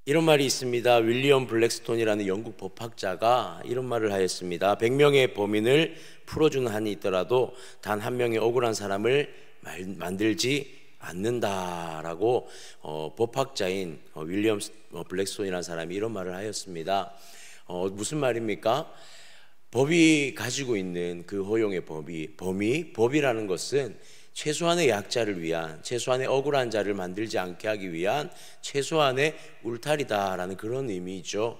이런 말이 있습니다. 윌리엄 블랙스톤이라는 영국 법학자가 이런 말을 하였습니다. 100명의 범인을 풀어주는 한이 있더라도 단 한 명의 억울한 사람을 만들지 않는다라고 법학자인 윌리엄 블랙스톤이라는 사람이 이런 말을 하였습니다. 무슨 말입니까? 법이 가지고 있는 그 허용의 법이라는 것은 최소한의 약자를 위한, 최소한의 억울한 자를 만들지 않게 하기 위한 최소한의 울타리다라는 그런 의미이죠.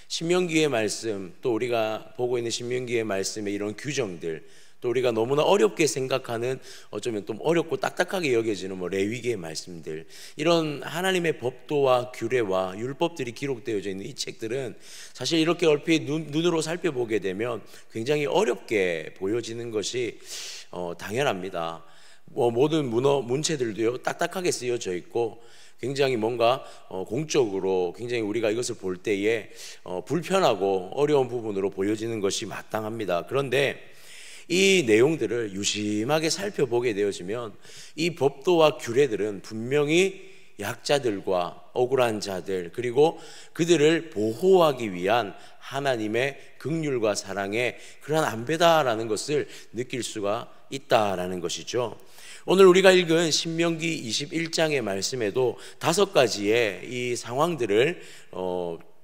신명기의 말씀, 또 우리가 보고 있는 신명기의 말씀의 이런 규정들, 또 우리가 너무나 어렵게 생각하는, 어쩌면 좀 어렵고 딱딱하게 여겨지는 레위기의 말씀들, 이런 하나님의 법도와 규례와 율법들이 기록되어져 있는 이 책들은 사실 이렇게 얼핏 눈으로 살펴보게 되면 굉장히 어렵게 보여지는 것이 당연합니다. 모든 문체들도요 딱딱하게 쓰여져 있고 굉장히 뭔가 공적으로 굉장히 우리가 이것을 볼 때에 불편하고 어려운 부분으로 보여지는 것이 마땅합니다. 그런데 이 내용들을 유심하게 살펴보게 되어지면 이 법도와 규례들은 분명히 약자들과 억울한 자들, 그리고 그들을 보호하기 위한 하나님의 긍휼과 사랑의 그러한 안배다라는 것을 느낄 수가 있다라는 것이죠. 오늘 우리가 읽은 신명기 21장의 말씀에도 5가지의 이 상황들을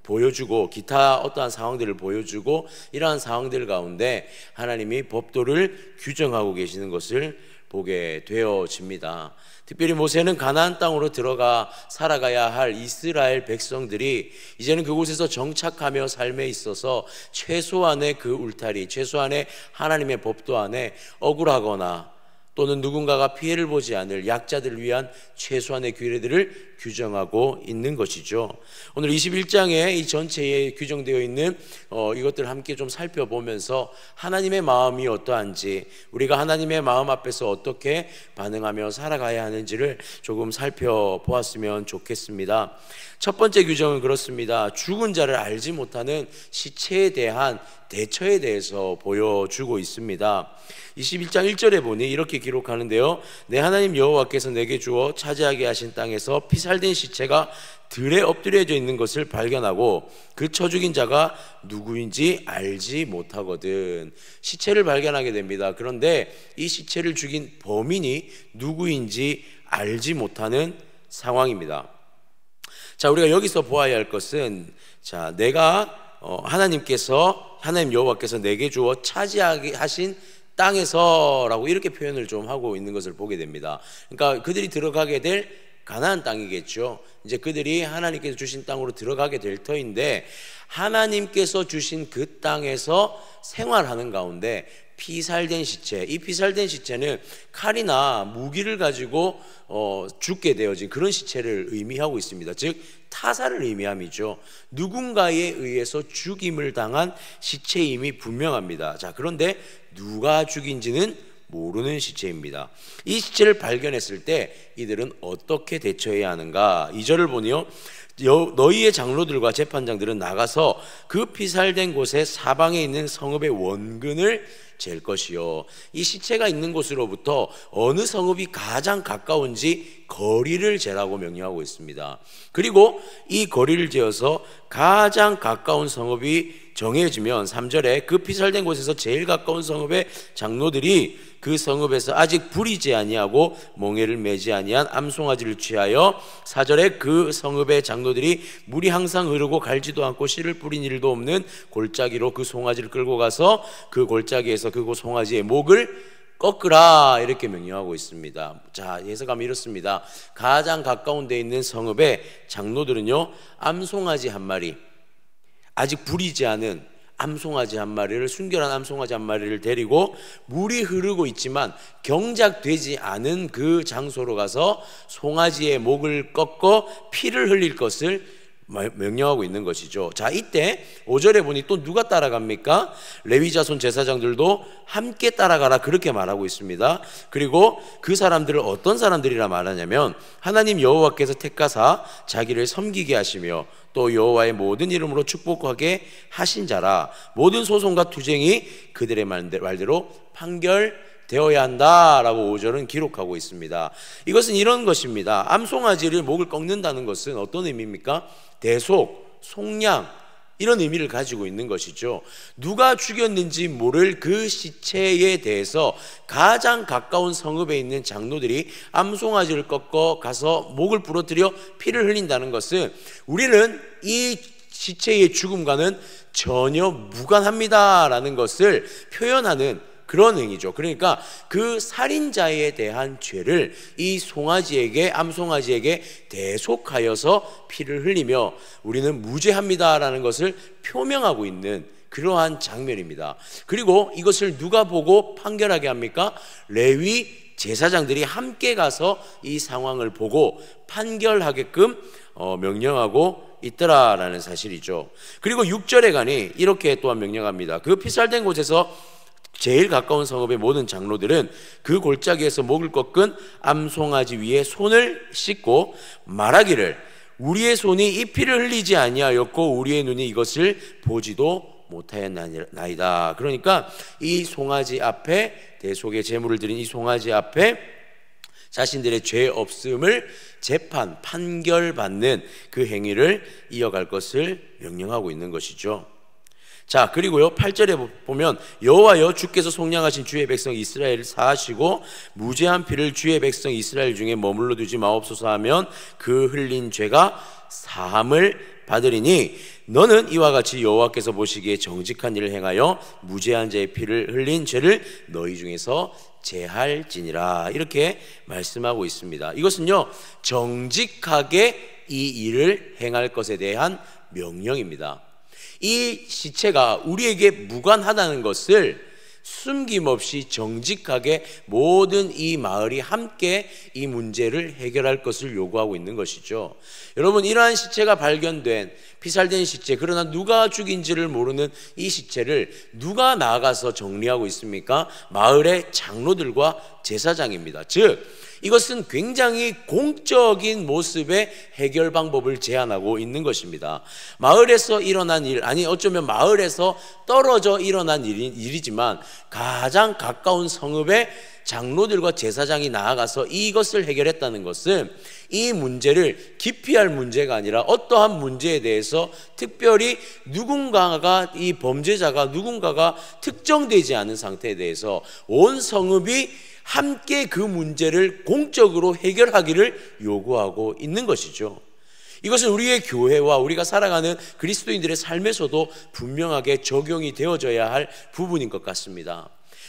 보여주고, 기타 어떠한 상황들을 보여주고, 이러한 상황들 가운데 하나님이 법도를 규정하고 계시는 것을 보게 되어집니다. 특별히 모세는 가나안 땅으로 들어가 살아가야 할 이스라엘 백성들이 이제는 그곳에서 정착하며 삶에 있어서 최소한의 그 울타리, 최소한의 하나님의 법도 안에 억울하거나 또는 누군가가 피해를 보지 않을 약자들을 위한 최소한의 규례들을 규정하고 있는 것이죠. 오늘 21장에 이 전체에 규정되어 있는 이것들을 함께 좀 살펴보면서 하나님의 마음이 어떠한지, 우리가 하나님의 마음 앞에서 어떻게 반응하며 살아가야 하는지를 조금 살펴보았으면 좋겠습니다. 첫 번째 규정은 그렇습니다. 죽은 자를 알지 못하는 시체에 대한 대처에 대해서 보여주고 있습니다. 21장 1절에 보니 이렇게 기록하는데요, 내 하나님 여호와께서 내게 주어 차지하게 하신 땅에서 피살된 시체가 들에 엎드려져 있는 것을 발견하고 그 쳐 죽인 자가 누구인지 알지 못하거든. 시체를 발견하게 됩니다. 그런데 이 시체를 죽인 범인이 누구인지 알지 못하는 상황입니다. 자, 우리가 여기서 보아야 할 것은, 자, 하나님 여호와께서 내게 주어 차지하게 하신 땅에서라고 이렇게 표현을 좀 하고 있는 것을 보게 됩니다. 그러니까 그들이 들어가게 될 가나안 땅이겠죠. 이제 그들이 하나님께서 주신 땅으로 들어가게 될 터인데, 하나님께서 주신 그 땅에서 생활하는 가운데 피살된 시체, 이 피살된 시체는 칼이나 무기를 가지고 죽게 되어진 그런 시체를 의미하고 있습니다. 즉 타살을 의미함이죠. 누군가에 의해서 죽임을 당한 시체임이 분명합니다. 자, 그런데 누가 죽인지는 모르는 시체입니다. 이 시체를 발견했을 때 이들은 어떻게 대처해야 하는가? 2절을 보니요, 너희의 장로들과 재판장들은 나가서 그 피살된 곳의 사방에 있는 성읍의 원근을 잴 것이요, 이 시체가 있는 곳으로부터 어느 성읍이 가장 가까운지 거리를 재라고 명령하고 있습니다. 그리고 이 거리를 재어서 가장 가까운 성읍이 정해지면 3절에 그 피살된 곳에서 제일 가까운 성읍의 장로들이 그 성읍에서 아직 부리지 아니하고 몽해를 매지 아니한 암송아지를 취하여, 4절에 그 성읍의 장로들이 물이 항상 흐르고 갈지도 않고 씨를 뿌린 일도 없는 골짜기로 그 송아지를 끌고 가서 그 골짜기에서 그 송아지의 목을 꺾으라, 이렇게 명령하고 있습니다. 자, 해석하면 이렇습니다. 가장 가까운 데 있는 성읍의 장로들은요, 암송아지 한 마리, 아직 부리지 않은 암송아지 한 마리를, 순결한 암송아지 한 마리를 데리고 물이 흐르고 있지만 경작되지 않은 그 장소로 가서 송아지의 목을 꺾어 피를 흘릴 것을 명령하고 있는 것이죠. 자, 이때 5절에 보니 또 누가 따라갑니까? 레위자손 제사장들도 함께 따라가라, 그렇게 말하고 있습니다. 그리고 그 사람들을 어떤 사람들이라 말하냐면, 하나님 여호와께서 택하사 자기를 섬기게 하시며 또 여호와의 모든 이름으로 축복하게 하신 자라. 모든 소송과 투쟁이 그들의 말대로 판결 되어야 한다라고 5절은 기록하고 있습니다. 이것은 이런 것입니다. 암송아지를 목을 꺾는다는 것은 어떤 의미입니까? 대속, 속량, 이런 의미를 가지고 있는 것이죠. 누가 죽였는지 모를 그 시체에 대해서 가장 가까운 성읍에 있는 장로들이 암송아지를 꺾어 가서 목을 부러뜨려 피를 흘린다는 것은 우리는 이 시체의 죽음과는 전혀 무관합니다라는 것을 표현하는 그런 행위죠. 그러니까 그 살인자에 대한 죄를 이 암송아지에게 대속하여서 피를 흘리며 우리는 무죄합니다라는 것을 표명하고 있는 그러한 장면입니다. 그리고 이것을 누가 보고 판결하게 합니까? 레위 제사장들이 함께 가서 이 상황을 보고 판결하게끔 명령하고 있더라라는 사실이죠. 그리고 6절에 가니 이렇게 또한 명령합니다. 그 피살된 곳에서 제일 가까운 성읍의 모든 장로들은 그 골짜기에서 목을 꺾은 암송아지 위에 손을 씻고 말하기를 우리의 손이 이 피를 흘리지 아니하였고 우리의 눈이 이것을 보지도 못하였나이다. 그러니까 이 송아지 앞에 대속의 제물을 드린 이 송아지 앞에 자신들의 죄 없음을 판결받는 그 행위를 이어갈 것을 명령하고 있는 것이죠. 자, 그리고요 8절에 보면 여호와여 주께서 속량하신 주의 백성 이스라엘을 사하시고 무죄한 피를 주의 백성 이스라엘 중에 머물러 두지 마옵소서 하면 그 흘린 죄가 사함을 받으리니 너는 이와 같이 여호와께서 보시기에 정직한 일을 행하여 무죄한 자의 피를 흘린 죄를 너희 중에서 제할지니라 이렇게 말씀하고 있습니다. 이것은요 정직하게 이 일을 행할 것에 대한 명령입니다. 이 시체가 우리에게 무관하다는 것을 숨김없이 정직하게 모든 이 마을이 함께 이 문제를 해결할 것을 요구하고 있는 것이죠. 여러분, 이러한 시체가 발견된 피살된 시체, 그러나 누가 죽인지를 모르는 이 시체를 누가 나아가서 정리하고 있습니까? 마을의 장로들과 제사장입니다. 즉 이것은 굉장히 공적인 모습의 해결 방법을 제안하고 있는 것입니다. 마을에서 일어난 일, 아니 어쩌면 마을에서 떨어져 일어난 일이지만 가장 가까운 성읍의 장로들과 제사장이 나아가서 이것을 해결했다는 것은 이 문제를 기피할 문제가 아니라 어떠한 문제에 대해서 특별히 누군가가 이 범죄자가 누군가가 특정되지 않은 상태에 대해서 온 성읍이 함께 그 문제를 공적으로 해결하기를 요구하고 있는 것이죠. 이것은 우리의 교회와 우리가 살아가는 그리스도인들의 삶에서도 분명하게 적용이 되어져야 할 부분인 것 같습니다.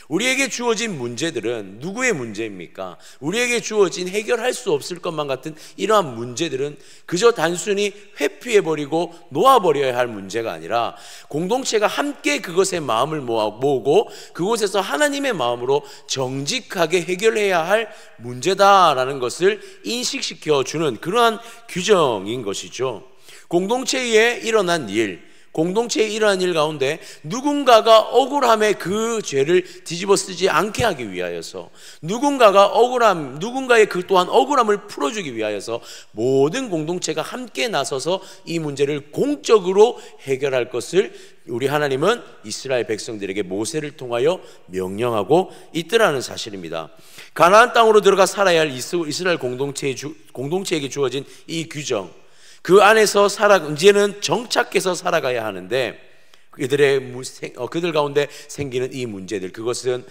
우리에게 주어진 문제들은 누구의 문제입니까? 우리에게 주어진 해결할 수 없을 것만 같은 이러한 문제들은 그저 단순히 회피해버리고 놓아버려야 할 문제가 아니라 공동체가 함께 그것에 마음을 모으고 그곳에서 하나님의 마음으로 정직하게 해결해야 할 문제다라는 것을 인식시켜주는 그러한 규정인 것이죠. 공동체에 일어난 일, 공동체의 이러한 일 가운데 누군가가 억울함에 그 죄를 뒤집어 쓰지 않게 하기 위하여서 누군가의 그 또한 억울함을 풀어주기 위하여서 모든 공동체가 함께 나서서 이 문제를 공적으로 해결할 것을 우리 하나님은 이스라엘 백성들에게 모세를 통하여 명령하고 있더라는 사실입니다. 가나안 땅으로 들어가 살아야 할 이스라엘 공동체에게 주어진 이 규정, 그 안에서 이제는 정착해서 살아가야 하는데 그들 가운데 생기는 이 문제들, 그것은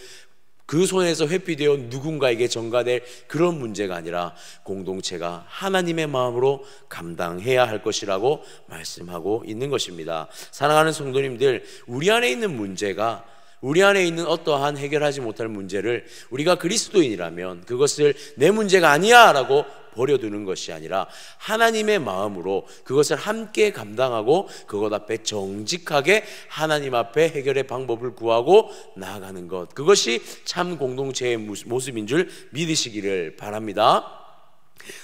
그 손에서 회피되어 누군가에게 전가될 그런 문제가 아니라 공동체가 하나님의 마음으로 감당해야 할 것이라고 말씀하고 있는 것입니다. 사랑하는 성도님들, 우리 안에 있는 문제가, 우리 안에 있는 어떠한 해결하지 못할 문제를 우리가 그리스도인이라면 그것을 내 문제가 아니야 라고 버려두는 것이 아니라 하나님의 마음으로 그것을 함께 감당하고 그것 앞에 정직하게 하나님 앞에 해결의 방법을 구하고 나아가는 것, 그것이 참 공동체의 모습인 줄 믿으시기를 바랍니다.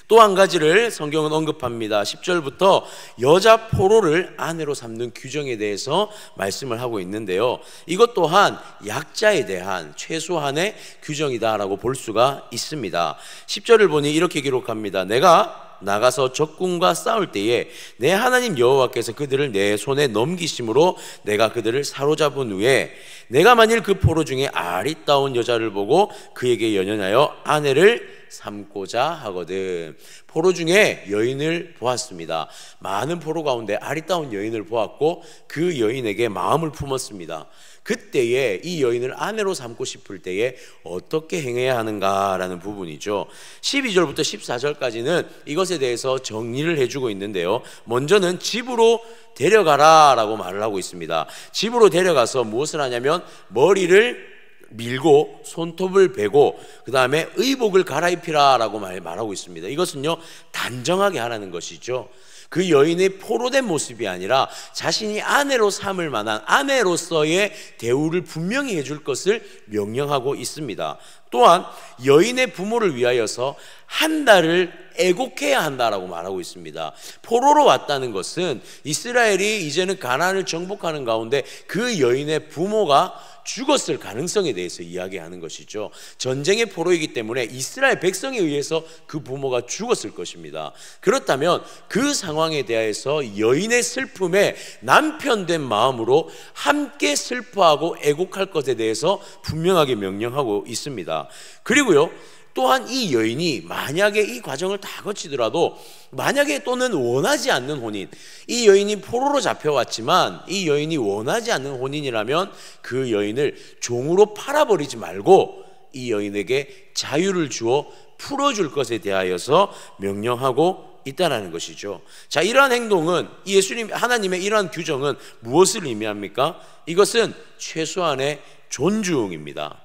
또 한 가지를 성경은 언급합니다. 10절부터 여자 포로를 아내로 삼는 규정에 대해서 말씀을 하고 있는데요, 이것 또한 약자에 대한 최소한의 규정이다라고 볼 수가 있습니다. 10절을 보니 이렇게 기록합니다. 내가 나가서 적군과 싸울 때에 내 하나님 여호와께서 그들을 내 손에 넘기심으로 내가 그들을 사로잡은 후에 내가 만일 그 포로 중에 아리따운 여자를 보고 그에게 연연하여 아내를 삼고자 하거든. 포로 중에 여인을 보았습니다. 많은 포로 가운데 아리따운 여인을 보았고 그 여인에게 마음을 품었습니다. 그때에 이 여인을 아내로 삼고 싶을 때에 어떻게 행해야 하는가라는 부분이죠. 12절부터 14절까지는 이것에 대해서 정리를 해주고 있는데요, 먼저는 집으로 데려가라 라고 말을 하고 있습니다. 집으로 데려가서 무엇을 하냐면 머리를 밀고 손톱을 베고 그 다음에 의복을 갈아입히라 라고 말하고 있습니다. 이것은요, 단정하게 하라는 것이죠. 그 여인의 포로된 모습이 아니라 자신이 아내로 삼을 만한 아내로서의 대우를 분명히 해줄 것을 명령하고 있습니다. 또한 여인의 부모를 위하여서 한 달을 애곡해야 한다라고 말하고 있습니다. 포로로 왔다는 것은 이스라엘이 이제는 가나안을 정복하는 가운데 그 여인의 부모가 죽었을 가능성에 대해서 이야기하는 것이죠. 전쟁의 포로이기 때문에 이스라엘 백성에 의해서 그 부모가 죽었을 것입니다. 그렇다면 그 상황에 대해서 여인의 슬픔에 남편된 마음으로 함께 슬퍼하고 애곡할 것에 대해서 분명하게 명령하고 있습니다. 그리고요, 또한 이 여인이 만약에 이 과정을 다 거치더라도 만약에 또는 원하지 않는 혼인, 이 여인이 포로로 잡혀왔지만 이 여인이 원하지 않는 혼인이라면 그 여인을 종으로 팔아버리지 말고 이 여인에게 자유를 주어 풀어줄 것에 대하여서 명령하고 있다는 것이죠. 자, 이러한 행동은 예수님 하나님의 이러한 규정은 무엇을 의미합니까? 이것은 최소한의 존중입니다.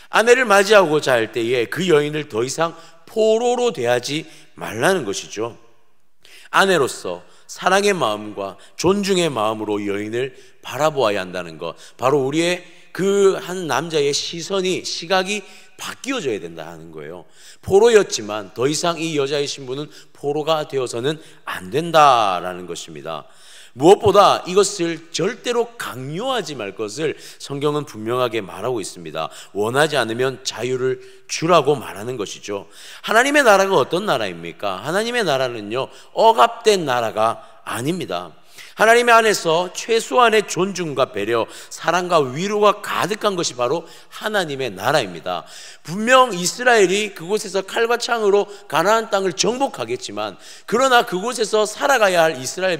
아내를 맞이하고자 할 때에 그 여인을 더 이상 포로로 대하지 말라는 것이죠. 아내로서 사랑의 마음과 존중의 마음으로 여인을 바라보아야 한다는 것, 바로 우리의 그 한 남자의 시각이 바뀌어져야 된다 하는 거예요. 포로였지만 더 이상 이 여자의 신분은 포로가 되어서는 안 된다라는 것입니다. 무엇보다 이것을 절대로 강요하지 말 것을 성경은 분명하게 말하고 있습니다. 원하지 않으면 자유를 주라고 말하는 것이죠. 하나님의 나라가 어떤 나라입니까? 하나님의 나라는요, 억압된 나라가 아닙니다. 하나님의 안에서 최소한의 존중과 배려, 사랑과 위로가 가득한 것이 바로 하나님의 나라입니다. 분명 이스라엘이 그곳에서 칼과 창으로 가나안 땅을 정복하겠지만, 그러나 그곳에서 살아가야 할 이스라엘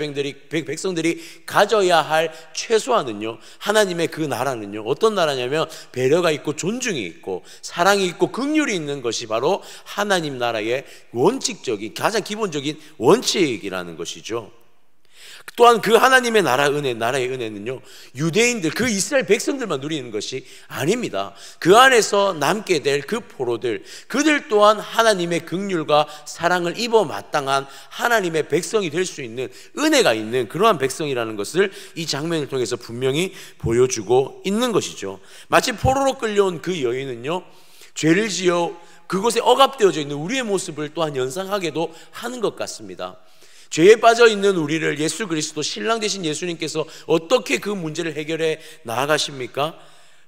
백성들이 가져야 할 최소한은요, 하나님의 그 나라는요, 어떤 나라냐면 배려가 있고 존중이 있고 사랑이 있고 긍휼이 있는 것이 바로 하나님 나라의 원칙적인, 가장 기본적인 원칙이라는 것이죠. 또한 그 하나님의 나라의 은혜는요, 유대인들, 그 이스라엘 백성들만 누리는 것이 아닙니다. 그 안에서 남게 될 그 포로들, 그들 또한 하나님의 긍휼과 사랑을 입어 마땅한 하나님의 백성이 될 수 있는 은혜가 있는 그러한 백성이라는 것을 이 장면을 통해서 분명히 보여주고 있는 것이죠. 마치 포로로 끌려온 그 여인은요, 죄를 지어 그곳에 억압되어져 있는 우리의 모습을 또한 연상하게도 하는 것 같습니다. 죄에 빠져 있는 우리를 예수 그리스도 신랑 되신 예수님께서 어떻게 그 문제를 해결해 나아가십니까?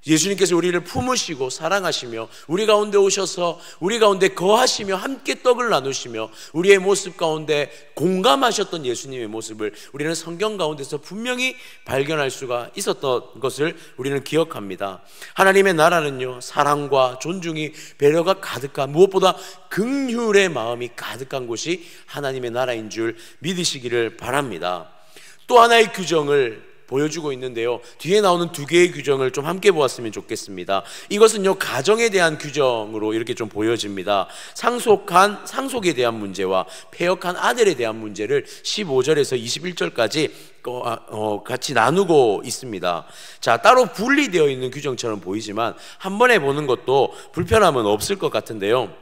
예수님께서 우리를 품으시고 사랑하시며 우리 가운데 오셔서 우리 가운데 거하시며 함께 떡을 나누시며 우리의 모습 가운데 공감하셨던 예수님의 모습을 우리는 성경 가운데서 분명히 발견할 수가 있었던 것을 우리는 기억합니다. 하나님의 나라는요, 사랑과 존중이, 배려가 가득한, 무엇보다 긍휼의 마음이 가득한 곳이 하나님의 나라인 줄 믿으시기를 바랍니다. 또 하나의 규정을 보여주고 있는데요, 뒤에 나오는 두 개의 규정을 좀 함께 보았으면 좋겠습니다. 이것은요, 가정에 대한 규정으로 이렇게 좀 보여집니다. 상속에 대한 문제와 패역한 아들에 대한 문제를 15절에서 21절까지 같이 나누고 있습니다. 자, 따로 분리되어 있는 규정처럼 보이지만 한 번에 보는 것도 불편함은 없을 것 같은데요,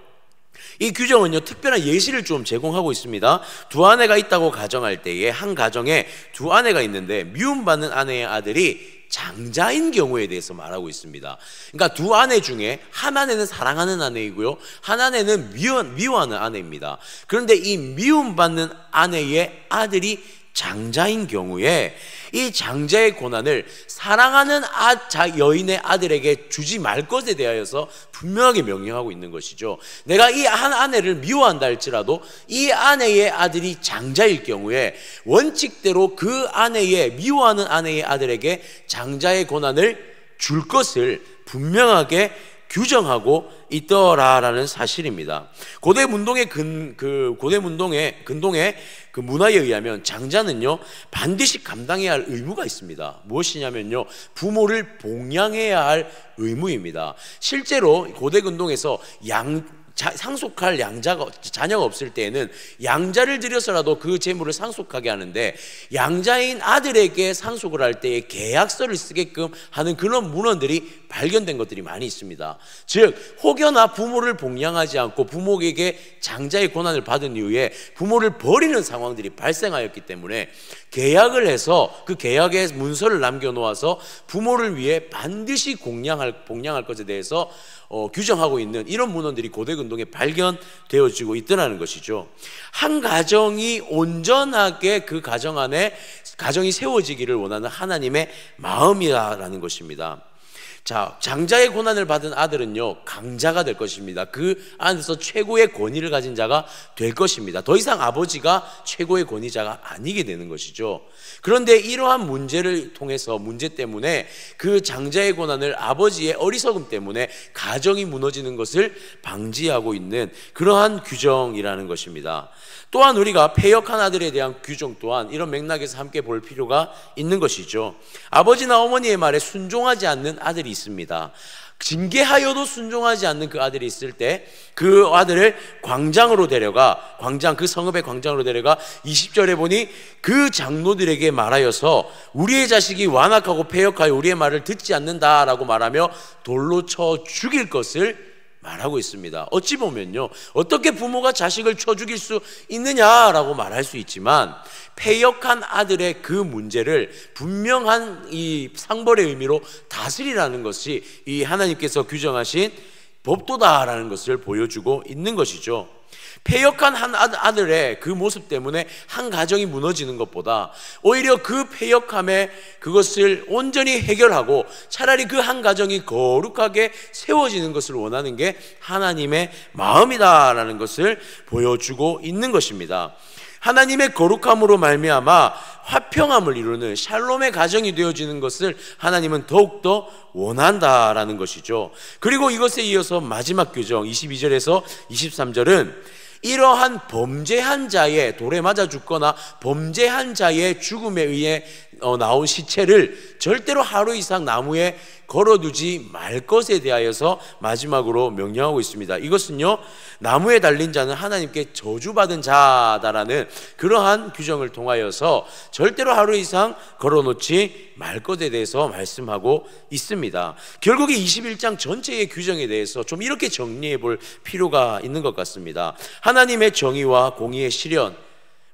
이 규정은요, 특별한 예시를 좀 제공하고 있습니다. 두 아내가 있다고 가정할 때에 한 가정에 두 아내가 있는데 미움받는 아내의 아들이 장자인 경우에 대해서 말하고 있습니다. 그러니까 두 아내 중에 한 아내는 사랑하는 아내이고요, 한 아내는 미워하는 아내입니다. 그런데 이 미움받는 아내의 아들이 장자인 경우에 이 장자의 고난을 사랑하는 여인의 아들에게 주지 말 것에 대하여서 분명하게 명령하고 있는 것이죠. 내가 이 한 아내를 미워한다 할지라도 이 아내의 아들이 장자일 경우에 원칙대로 그 미워하는 아내의 아들에게 장자의 고난을 줄 것을 분명하게 규정하고 있더라라는 사실입니다. 고대 문동의 근동의 그 문화에 의하면 장자는요 반드시 감당해야 할 의무가 있습니다. 무엇이냐면요, 부모를 봉양해야 할 의무입니다. 실제로 고대 근동에서 상속할 자녀가 없을 때에는 양자를 들여서라도 그 재물을 상속하게 하는데, 양자인 아들에게 상속을 할 때에 계약서를 쓰게끔 하는 그런 문헌들이 발견된 것들이 많이 있습니다. 즉 혹여나 부모를 봉양하지 않고 부모에게 장자의 고난을 받은 이후에 부모를 버리는 상황들이 발생하였기 때문에 계약을 해서 그 계약의 문서를 남겨놓아서 부모를 위해 반드시 봉양할 것에 대해서 규정하고 있는 이런 문헌들이 고대 근동에 발견되어지고 있더라는 것이죠. 한 가정이 온전하게 그 가정 안에 가정이 세워지기를 원하는 하나님의 마음이라는 것입니다. 자, 장자의 고난을 받은 아들은요 강자가 될 것입니다. 그 안에서 최고의 권위를 가진 자가 될 것입니다. 더 이상 아버지가 최고의 권위자가 아니게 되는 것이죠. 그런데 이러한 문제 때문에 그 장자의 고난을 아버지의 어리석음 때문에 가정이 무너지는 것을 방지하고 있는 그러한 규정이라는 것입니다. 또한 우리가 패역한 아들에 대한 규정 또한 이런 맥락에서 함께 볼 필요가 있는 것이죠. 아버지나 어머니의 말에 순종하지 않는 아들이 있습니다. 징계하여도 순종하지 않는 그 아들이 있을 때 그 아들을 광장으로 데려가 그 성읍의 광장으로 데려가 20절에 보니 그 장로들에게 말하여서 우리의 자식이 완악하고 패역하여 우리의 말을 듣지 않는다라고 말하며 돌로 쳐 죽일 것을 말하고 있습니다. 어찌 보면요, 어떻게 부모가 자식을 쳐 죽일 수 있느냐라고 말할 수 있지만 패역한 아들의 그 문제를 분명한 이 상벌의 의미로 다스리라는 것이 이 하나님께서 규정하신 법도다라는 것을 보여주고 있는 것이죠. 패역한 한 아들의 그 모습 때문에 한 가정이 무너지는 것보다 오히려 그 패역함에 그것을 온전히 해결하고 차라리 그 한 가정이 거룩하게 세워지는 것을 원하는 게 하나님의 마음이다라는 것을 보여주고 있는 것입니다. 하나님의 거룩함으로 말미암아 화평함을 이루는 샬롬의 가정이 되어지는 것을 하나님은 더욱더 원한다라는 것이죠. 그리고 이것에 이어서 마지막 규정 22절에서 23절은 이러한 범죄한 자의 돌에 맞아 죽거나 범죄한 자의 죽음에 의해 나온 시체를 절대로 하루 이상 나무에 걸어두지 말 것에 대하여서 마지막으로 명령하고 있습니다. 이것은요, 나무에 달린 자는 하나님께 저주받은 자다라는 그러한 규정을 통하여서 절대로 하루 이상 걸어놓지 말 것에 대해서 말씀하고 있습니다. 결국 이 21장 전체의 규정에 대해서 좀 이렇게 정리해 볼 필요가 있는 것 같습니다. 하나님의 정의와 공의의 실현,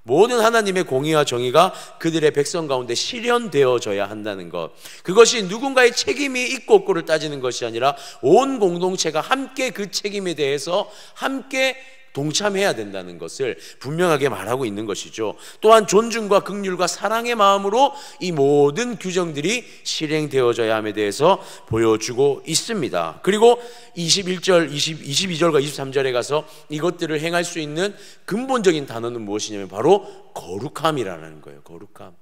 모든 하나님의 공의와 정의가 그들의 백성 가운데 실현되어져야 한다는 것, 그것이 누군가의 책임이 있고 없고를 따지는 것이 아니라 온 공동체가 함께 그 책임에 대해서 함께 동참해야 된다는 것을 분명하게 말하고 있는 것이죠. 또한 존중과 긍휼과 사랑의 마음으로 이 모든 규정들이 실행되어져야 함에 대해서 보여주고 있습니다. 그리고 22절과 23절에 가서 이것들을 행할 수 있는 근본적인 단어는 무엇이냐면 바로 거룩함이라는 거예요. 거룩함.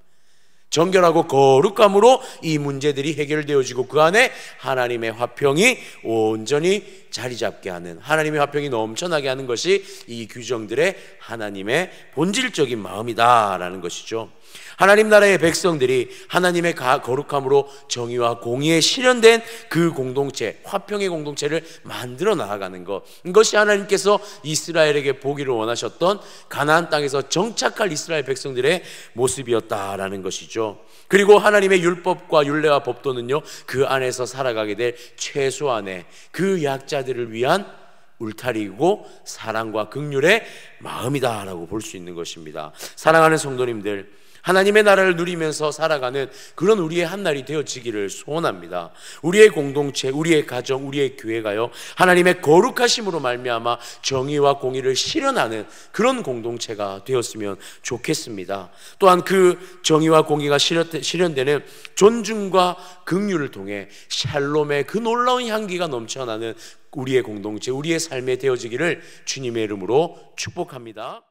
정결하고 거룩함으로 이 문제들이 해결되어지고 그 안에 하나님의 화평이 온전히 자리 잡게 하는, 하나님의 화평이 넘쳐나게 하는 것이 이 규정들의 하나님의 본질적인 마음이다라는 것이죠. 하나님 나라의 백성들이 하나님의 거룩함으로 정의와 공의에 실현된 그 공동체, 화평의 공동체를 만들어 나아가는 것, 이것이 하나님께서 이스라엘에게 보기를 원하셨던 가나안 땅에서 정착할 이스라엘 백성들의 모습이었다라는 것이죠. 그리고 하나님의 율법과 율례와 법도는요, 그 안에서 살아가게 될 최소한의 그 약자들을 위한 울타리이고 사랑과 긍휼의 마음이다라고 볼 수 있는 것입니다. 사랑하는 성도님들, 하나님의 나라를 누리면서 살아가는 그런 우리의 한 날이 되어지기를 소원합니다. 우리의 공동체, 우리의 가정, 우리의 교회가요, 하나님의 거룩하심으로 말미암아 정의와 공의를 실현하는 그런 공동체가 되었으면 좋겠습니다. 또한 그 정의와 공의가 실현되는 존중과 긍휼을 통해 샬롬의 그 놀라운 향기가 넘쳐나는 우리의 공동체, 우리의 삶에 되어지기를 주님의 이름으로 축복합니다.